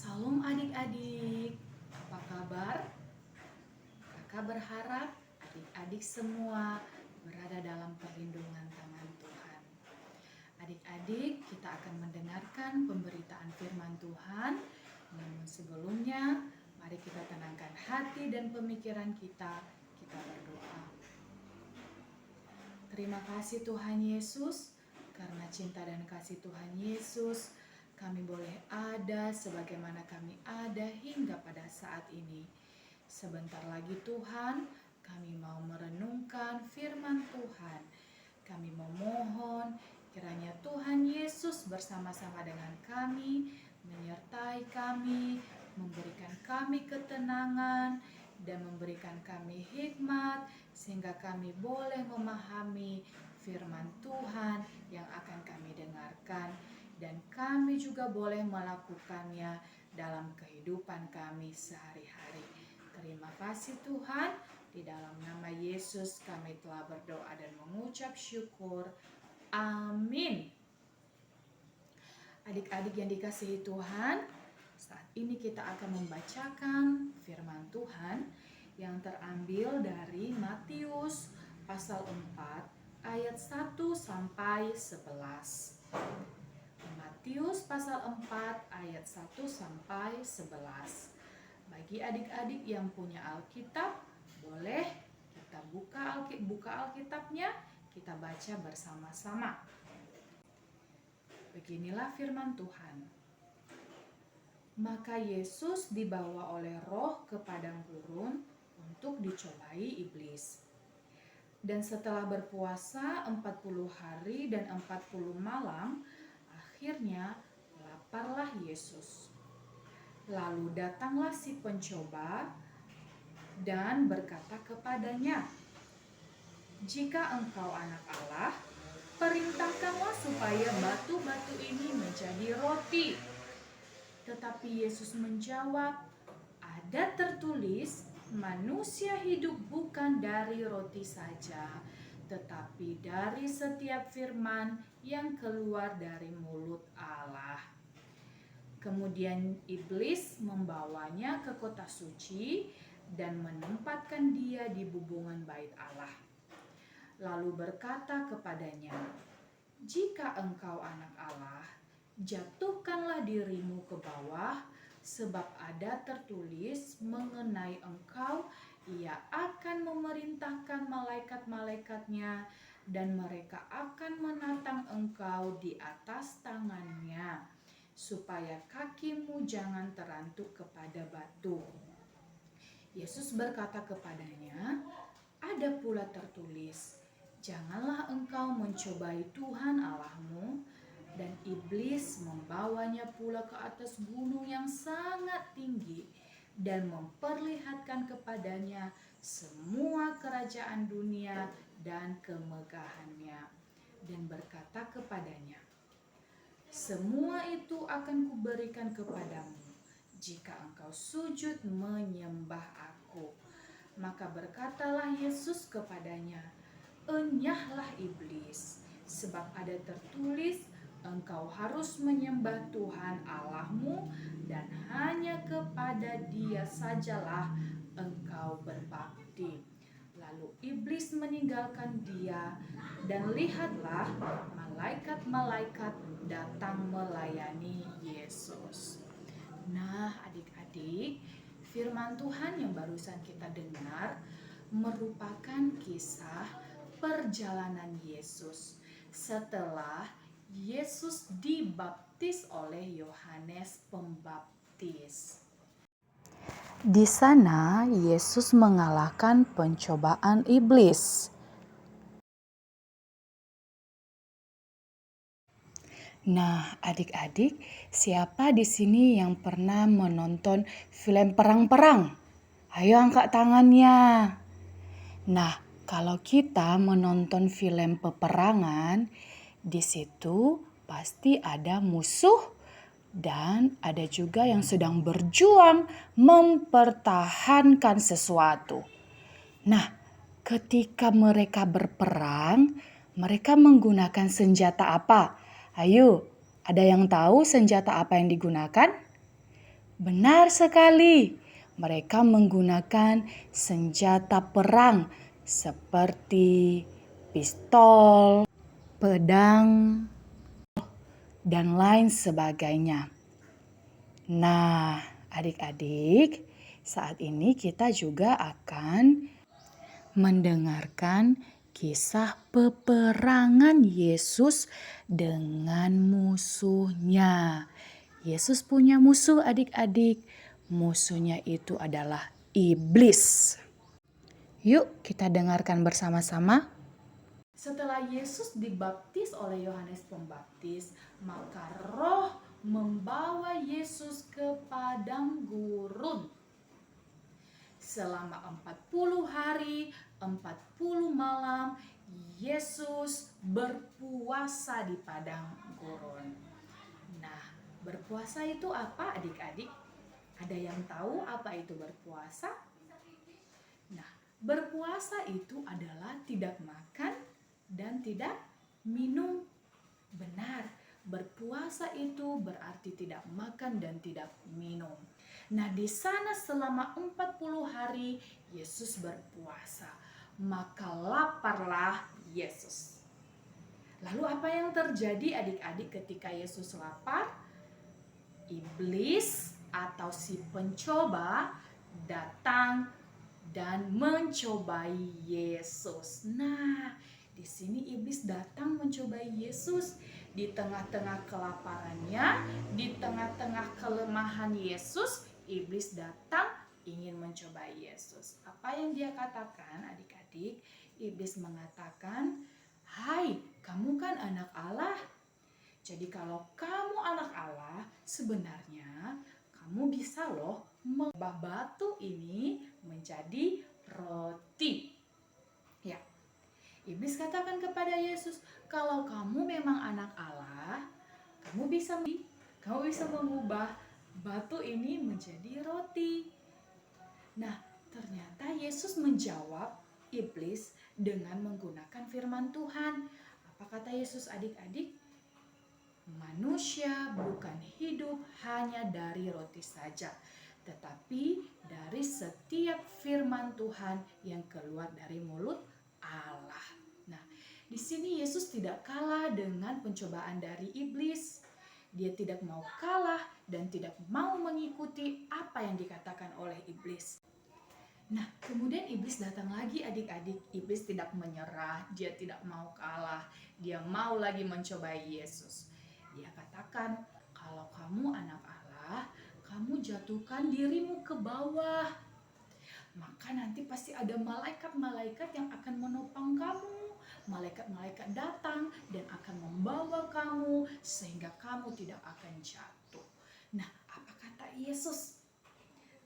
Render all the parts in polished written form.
Salam adik-adik, apa kabar? Kakak berharap adik-adik semua berada dalam perlindungan tangan Tuhan. Adik-adik, kita akan mendengarkan pemberitaan firman Tuhan. Namun sebelumnya, mari kita tenangkan hati dan pemikiran kita. Kita berdoa. Terima kasih Tuhan Yesus, karena cinta dan kasih Tuhan Yesus, kami boleh ada sebagaimana kami ada hingga pada saat ini. Sebentar lagi Tuhan, kami mau merenungkan firman Tuhan. Kami memohon kiranya Tuhan Yesus bersama-sama dengan kami, menyertai kami, memberikan kami ketenangan, dan memberikan kami hikmat, sehingga kami boleh memahami firman Tuhan yang akan kami dengarkan, dan kami juga boleh melakukannya dalam kehidupan kami sehari-hari. Terima kasih Tuhan, di dalam nama Yesus kami telah berdoa dan mengucap syukur. Amin. Adik-adik yang dikasihi Tuhan, saat ini kita akan membacakan firman Tuhan yang terambil dari Matius pasal 4 ayat 1 sampai 11. Matius pasal 4 ayat 1 sampai 11. Bagi adik-adik yang punya Alkitab, boleh kita buka Alkitabnya, kita baca bersama-sama. Beginilah firman Tuhan. Maka Yesus dibawa oleh Roh ke padang gurun untuk dicobai iblis. Dan setelah berpuasa 40 hari dan 40 malam, akhirnya laparlah Yesus. Lalu datanglah si pencoba dan berkata kepadanya, "Jika engkau anak Allah, perintahkanlah supaya batu-batu ini menjadi roti." Tetapi Yesus menjawab, "Ada tertulis, manusia hidup bukan dari roti saja, tetapi dari setiap firman yang keluar dari mulut Allah." Kemudian iblis membawanya ke kota suci dan menempatkan dia di bubungan bait Allah. Lalu berkata kepadanya, "Jika engkau anak Allah, jatuhkanlah dirimu ke bawah, sebab ada tertulis mengenai engkau, ia akan memerintahkan malaikat-malaikatnya, dan mereka akan menatang engkau di atas tangannya, supaya kakimu jangan terantuk kepada batu." Yesus berkata kepadanya, "Ada pula tertulis, janganlah engkau mencobai Tuhan Allahmu." Dan iblis membawanya pula ke atas gunung yang sangat tinggi dan memperlihatkan kepadanya semua kerajaan dunia dan kemegahannya, dan berkata kepadanya, "Semua itu akan kuberikan kepadamu jika engkau sujud menyembah aku." Maka berkatalah Yesus kepadanya, "Enyahlah iblis, sebab ada tertulis, engkau harus menyembah Tuhan Allahmu, dan hanya kepada Dia sajalah engkau berbakti." Lalu iblis meninggalkan dia, dan lihatlah, malaikat-malaikat datang melayani Yesus. Nah, adik-adik, firman Tuhan yang barusan kita dengar merupakan kisah perjalanan Yesus setelah Yesus dibaptis oleh Yohanes Pembaptis. Di sana Yesus mengalahkan pencobaan iblis. Nah, adik-adik, siapa di sini yang pernah menonton film perang-perang? Ayo angkat tangannya. Nah, kalau kita menonton film peperangan, di situ pasti ada musuh dan ada juga yang sedang berjuang mempertahankan sesuatu. Nah, ketika mereka berperang, mereka menggunakan senjata apa? Ayo, ada yang tahu senjata apa yang digunakan? Benar sekali. Mereka menggunakan senjata perang seperti pistol, pedang, dan lain sebagainya. Nah, adik-adik, saat ini kita juga akan mendengarkan kisah peperangan Yesus dengan musuhnya. Yesus punya musuh adik-adik. Musuhnya itu adalah iblis. Yuk kita dengarkan bersama-sama. Setelah Yesus dibaptis oleh Yohanes Pembaptis, maka Roh membawa Yesus ke padang gurun. Selama 40 hari, 40 malam, Yesus berpuasa di padang gurun. Nah, berpuasa itu apa adik-adik? Ada yang tahu apa itu berpuasa? Nah, berpuasa itu adalah tidak makan dan tidak minum. Benar, berpuasa itu berarti tidak makan dan tidak minum. Nah, di sana selama 40 hari Yesus berpuasa. Maka laparlah Yesus. Lalu apa yang terjadi adik-adik ketika Yesus lapar? Iblis atau si pencoba datang dan mencobai Yesus. Nah, di sini iblis datang mencobai Yesus di tengah-tengah kelaparannya, di tengah-tengah kelemahan Yesus, iblis datang ingin mencobai Yesus. Apa yang dia katakan, adik-adik? Iblis mengatakan, "Hai, kamu kan anak Allah. Jadi kalau kamu anak Allah, sebenarnya kamu bisa loh mengubah batu ini menjadi roti." Ya, iblis katakan kepada Yesus, kalau kamu memang anak Allah, kamu bisa mengubah batu ini menjadi roti. Nah, ternyata Yesus menjawab iblis dengan menggunakan firman Tuhan. Apa kata Yesus adik-adik? Manusia bukan hidup hanya dari roti saja, tetapi dari setiap firman Tuhan yang keluar dari mulut Allah. Nah, di sini Yesus tidak kalah dengan pencobaan dari iblis. Dia tidak mau kalah dan tidak mau mengikuti apa yang dikatakan oleh iblis. Nah, kemudian iblis datang lagi adik-adik. Iblis tidak menyerah, dia tidak mau kalah. Dia mau lagi mencobai Yesus. Dia katakan, kalau kamu anak Allah, kamu jatuhkan dirimu ke bawah. Maka nanti pasti ada malaikat-malaikat yang akan menopang kamu. Malaikat-malaikat datang dan akan membawa kamu sehingga kamu tidak akan jatuh. Nah, apa kata Yesus?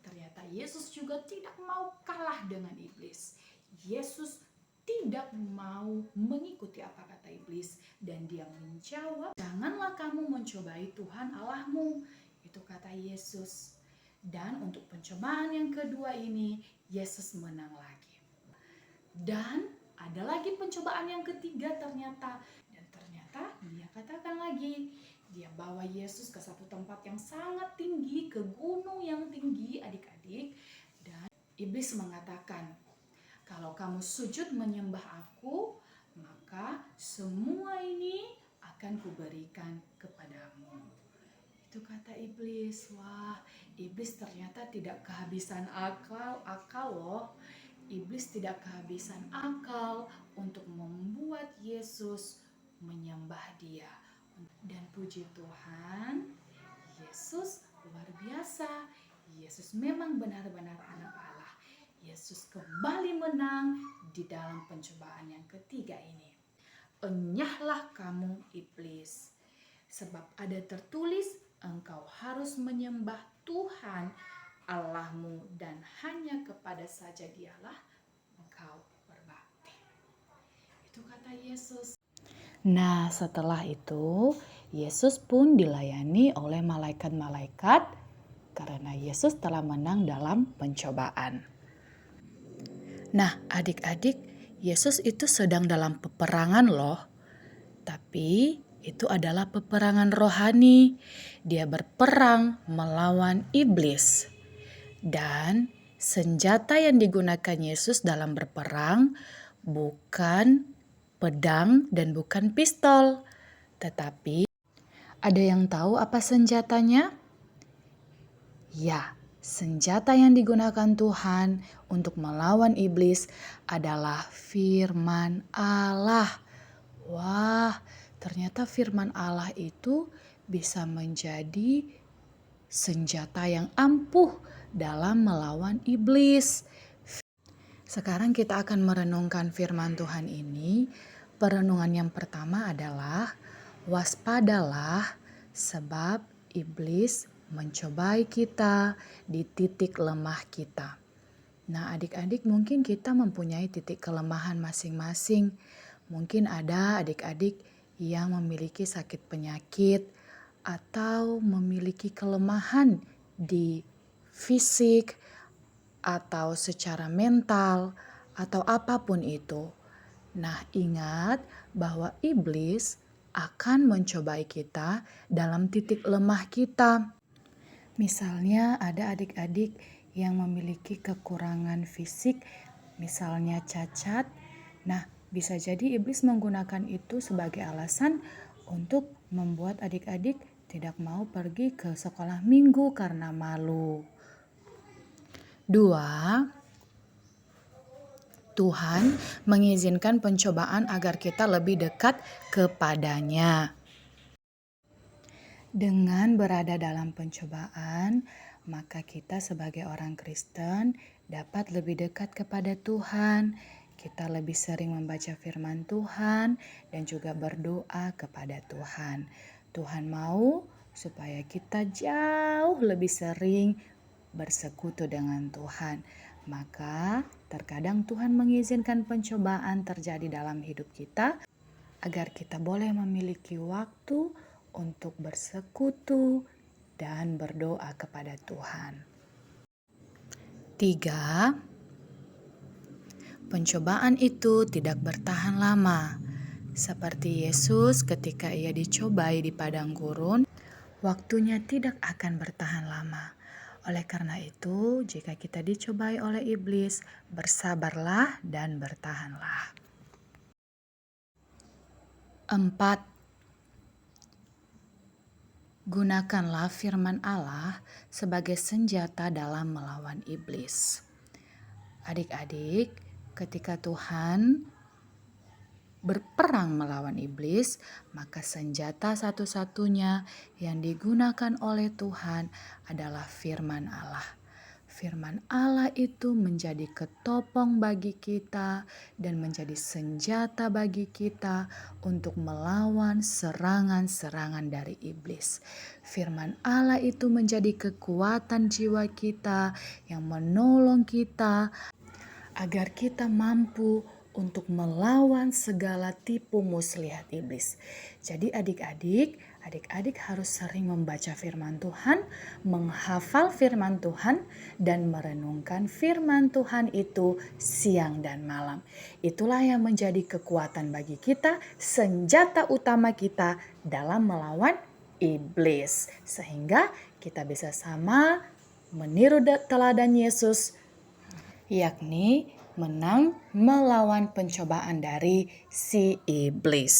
Ternyata Yesus juga tidak mau kalah dengan iblis. Yesus tidak mau mengikuti apa kata iblis dan dia menjawab, "Janganlah kamu mencobai Tuhan Allahmu." Itu kata Yesus. Dan untuk pencobaan yang kedua ini, Yesus menang lagi. Dan ada lagi pencobaan yang ketiga ternyata. Dan ternyata dia katakan lagi, dia bawa Yesus ke satu tempat yang sangat tinggi, ke gunung yang tinggi adik-adik. Dan iblis mengatakan, kalau kamu sujud menyembah aku, maka semua ini akan kuberikan kepadamu. Itu kata iblis. Wah, iblis ternyata tidak kehabisan akal loh. Iblis tidak kehabisan akal untuk membuat Yesus menyembah dia. Dan puji Tuhan, Yesus luar biasa. Yesus memang benar-benar anak Allah. Yesus kembali menang di dalam pencobaan yang ketiga ini. Enyahlah kamu iblis, sebab ada tertulis, engkau harus menyembah Tuhan Allahmu dan hanya kepada saja dialah engkau berbakti. Itu kata Yesus. Nah, setelah itu Yesus pun dilayani oleh malaikat-malaikat karena Yesus telah menang dalam pencobaan. Nah, adik-adik, Yesus itu sedang dalam peperangan loh. Tapi itu adalah peperangan rohani. Dia berperang melawan iblis. Dan senjata yang digunakan Yesus dalam berperang bukan pedang dan bukan pistol. Tetapi ada yang tahu apa senjatanya? Ya, senjata yang digunakan Tuhan untuk melawan iblis adalah firman Allah. Wah, ternyata firman Allah itu bisa menjadi senjata yang ampuh dalam melawan iblis. Sekarang kita akan merenungkan firman Tuhan ini. Perenungan yang pertama adalah waspadalah sebab iblis mencobai kita di titik lemah kita. Nah, adik-adik, mungkin kita mempunyai titik kelemahan masing-masing. Mungkin ada adik-adik yang memiliki sakit penyakit atau memiliki kelemahan di fisik atau secara mental atau apapun itu. Nah, ingat bahwa iblis akan mencobai kita dalam titik lemah kita. Misalnya ada adik-adik yang memiliki kekurangan fisik, misalnya cacat. Nah, bisa jadi iblis menggunakan itu sebagai alasan untuk membuat adik-adik tidak mau pergi ke sekolah minggu karena malu. 2. Tuhan mengizinkan pencobaan agar kita lebih dekat kepadanya. Dengan berada dalam pencobaan, maka kita sebagai orang Kristen dapat lebih dekat kepada Tuhan. Kita lebih sering membaca firman Tuhan dan juga berdoa kepada Tuhan. Tuhan mau supaya kita jauh lebih sering bersekutu dengan Tuhan. Maka terkadang Tuhan mengizinkan pencobaan terjadi dalam hidup kita agar kita boleh memiliki waktu untuk bersekutu dan berdoa kepada Tuhan. 3. Pencobaan itu tidak bertahan lama. Seperti Yesus ketika ia dicobai di padang gurun, waktunya tidak akan bertahan lama. Oleh karena itu, jika kita dicobai oleh iblis, bersabarlah dan bertahanlah. 4. Gunakanlah firman Allah sebagai senjata dalam melawan iblis. Adik-adik, ketika Tuhan berperang melawan iblis, maka senjata satu-satunya yang digunakan oleh Tuhan adalah firman Allah. Firman Allah itu menjadi ketopong bagi kita dan menjadi senjata bagi kita untuk melawan serangan-serangan dari iblis. Firman Allah itu menjadi kekuatan jiwa kita yang menolong kita agar kita mampu untuk melawan segala tipu muslihat iblis. Jadi adik-adik harus sering membaca firman Tuhan, menghafal firman Tuhan, dan merenungkan firman Tuhan itu siang dan malam. Itulah yang menjadi kekuatan bagi kita, senjata utama kita dalam melawan iblis. Sehingga kita bisa sama meniru teladan Yesus, yakni menang melawan pencobaan dari si iblis.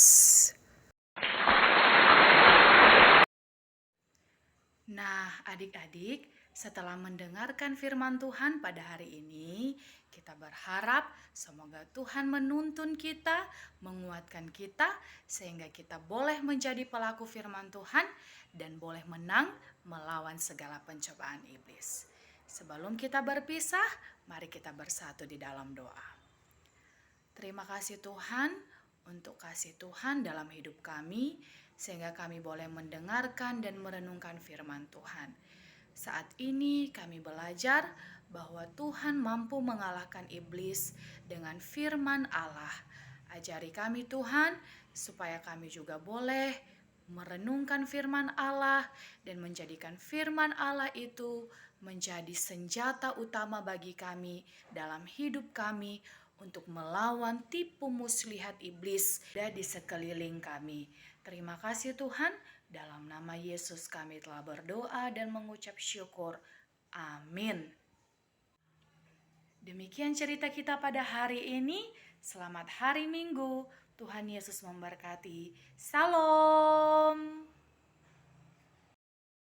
Nah, adik-adik, setelah mendengarkan firman Tuhan pada hari ini, kita berharap semoga Tuhan menuntun kita, menguatkan kita, sehingga kita boleh menjadi pelaku firman Tuhan dan boleh menang melawan segala pencobaan iblis. Sebelum kita berpisah, mari kita bersatu di dalam doa. Terima kasih Tuhan untuk kasih Tuhan dalam hidup kami, sehingga kami boleh mendengarkan dan merenungkan firman Tuhan. Saat ini kami belajar bahwa Tuhan mampu mengalahkan iblis dengan firman Allah. Ajari kami Tuhan, supaya kami juga boleh merenungkan firman Allah dan menjadikan firman Allah itu menjadi senjata utama bagi kami dalam hidup kami untuk melawan tipu muslihat iblis di sekeliling kami. Terima kasih Tuhan, dalam nama Yesus kami telah berdoa dan mengucap syukur. Amin. Demikian cerita kita pada hari ini. Selamat hari Minggu. Tuhan Yesus memberkati. Salam.